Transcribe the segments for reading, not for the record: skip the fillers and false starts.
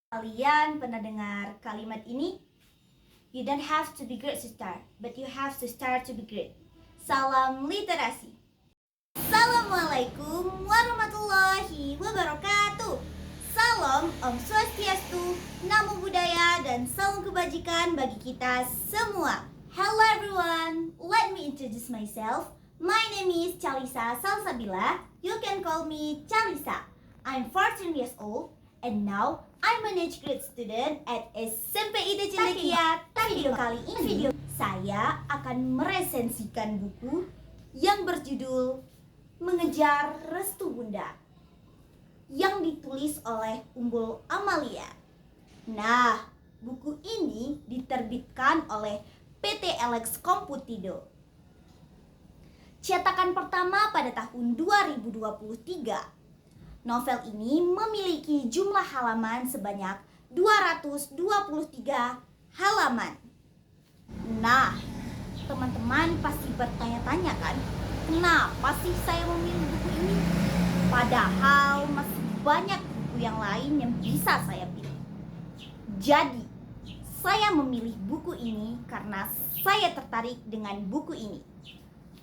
Kalian pernah dengar kalimat ini? You don't have to be great to start, but you have to start to be great. Salam literasi. Assalamualaikum warahmatullahi wabarakatuh. Salam Om Swastiastu, Namo Buddhaya, dan salam kebajikan bagi kita semua. Hello everyone, let me introduce myself. My name is Chalisa Salsabila. You can call me Chalisa. I'm 14 years old and now I'm a age grade student at SMP Ida Cendekia. Video kali ini saya akan meresensikan buku yang berjudul Mengejar Restu Bunda yang ditulis oleh Umbul Amalia. Nah, buku ini diterbitkan oleh PT Alex Computindo. Cetakan pertama pada tahun 2023. Novel ini memiliki jumlah halaman sebanyak 223 halaman. Nah, teman-teman pasti bertanya-tanya kan, kenapa sih saya memilih buku ini? Padahal masih banyak buku yang lain yang bisa saya pilih. Jadi, saya memilih buku ini karena saya tertarik dengan buku ini.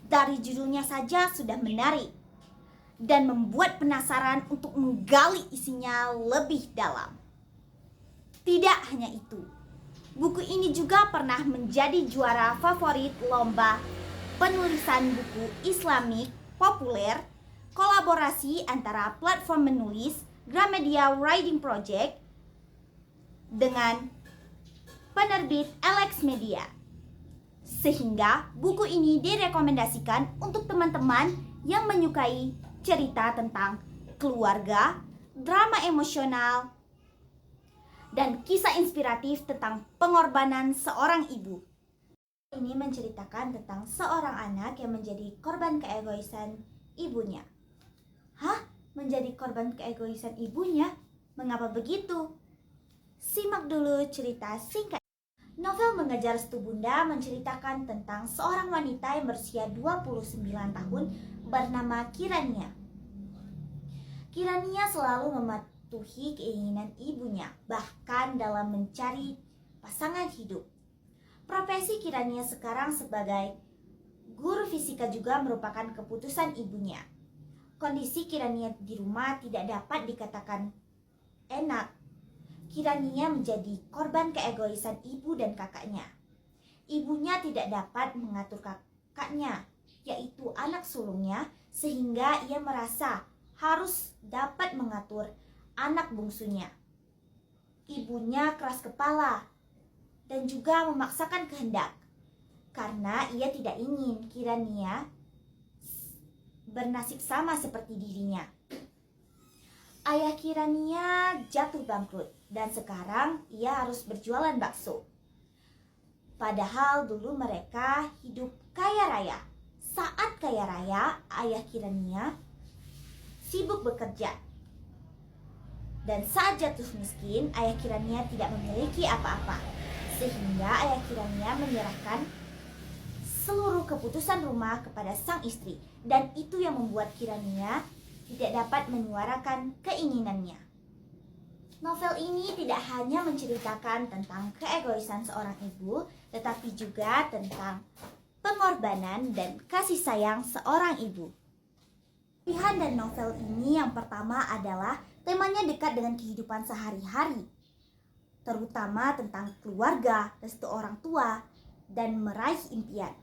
Dari judulnya saja sudah menarik dan membuat penasaran untuk menggali isinya lebih dalam. Tidak hanya itu, buku ini juga pernah menjadi juara favorit lomba penulisan buku Islamik populer, kolaborasi antara platform menulis Gramedia Writing Project dengan penerbit Alex Media. Sehingga buku ini direkomendasikan untuk teman-teman yang menyukai cerita tentang keluarga, drama emosional, dan kisah inspiratif tentang pengorbanan seorang ibu. Ini menceritakan tentang seorang anak yang menjadi korban keegoisan ibunya. Hah? Menjadi korban keegoisan ibunya? Mengapa begitu? Simak dulu cerita singkat. Novel Mengejar Restu Bunda menceritakan tentang seorang wanita yang berusia 29 tahun bernama Kirania. Kirania selalu mematuhi keinginan ibunya, bahkan dalam mencari pasangan hidup. Profesi Kirania sekarang sebagai guru fisika juga merupakan keputusan ibunya. Kondisi Kirania di rumah tidak dapat dikatakan enak. Kirania menjadi korban keegoisan ibu dan kakaknya. Ibunya tidak dapat mengatur kakaknya, yaitu anak sulungnya, sehingga ia merasa harus dapat mengatur anak bungsunya. Ibunya keras kepala dan juga memaksakan kehendak, karena ia tidak ingin Kirania bernasib sama seperti dirinya. Ayah Kirania jatuh bangkrut dan sekarang ia harus berjualan bakso. Padahal dulu mereka hidup kaya raya. Saat kaya raya, ayah Kirania sibuk bekerja. Dan saat jatuh miskin, ayah Kirania tidak memiliki apa-apa. Sehingga ayah Kirania menyerahkan seluruh keputusan rumah kepada sang istri. Dan itu yang membuat Kirania tidak dapat menyuarakan keinginannya. Novel ini tidak hanya menceritakan tentang keegoisan seorang ibu, tetapi juga tentang pengorbanan dan kasih sayang seorang ibu. Pilihan dan novel ini yang pertama adalah temanya dekat dengan kehidupan sehari-hari, terutama tentang keluarga, restu orang tua, dan meraih impian.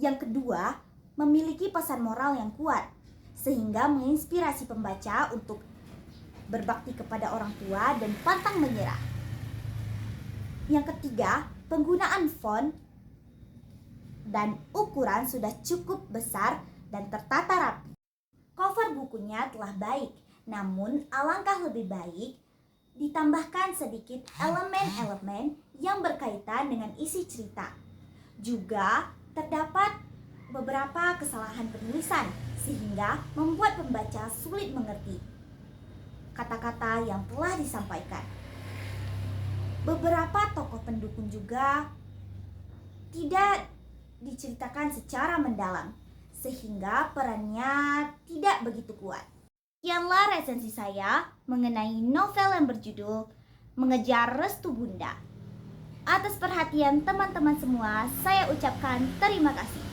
Yang kedua, memiliki pesan moral yang kuat, sehingga menginspirasi pembaca untuk berbakti kepada orang tua dan pantang menyerah. Yang ketiga, penggunaan font dan ukuran sudah cukup besar dan tertata rapi. Cover bukunya telah baik, namun alangkah lebih baik ditambahkan sedikit elemen-elemen yang berkaitan dengan isi cerita. Juga terdapat beberapa kesalahan penulisan sehingga membuat pembaca sulit mengerti kata-kata yang telah disampaikan. Beberapa tokoh pendukung juga tidak diceritakan secara mendalam, sehingga perannya tidak begitu kuat. Sekianlah resensi saya mengenai novel yang berjudul mengejar restu Bunda. Atas perhatian teman-teman semua, saya ucapkan terima kasih.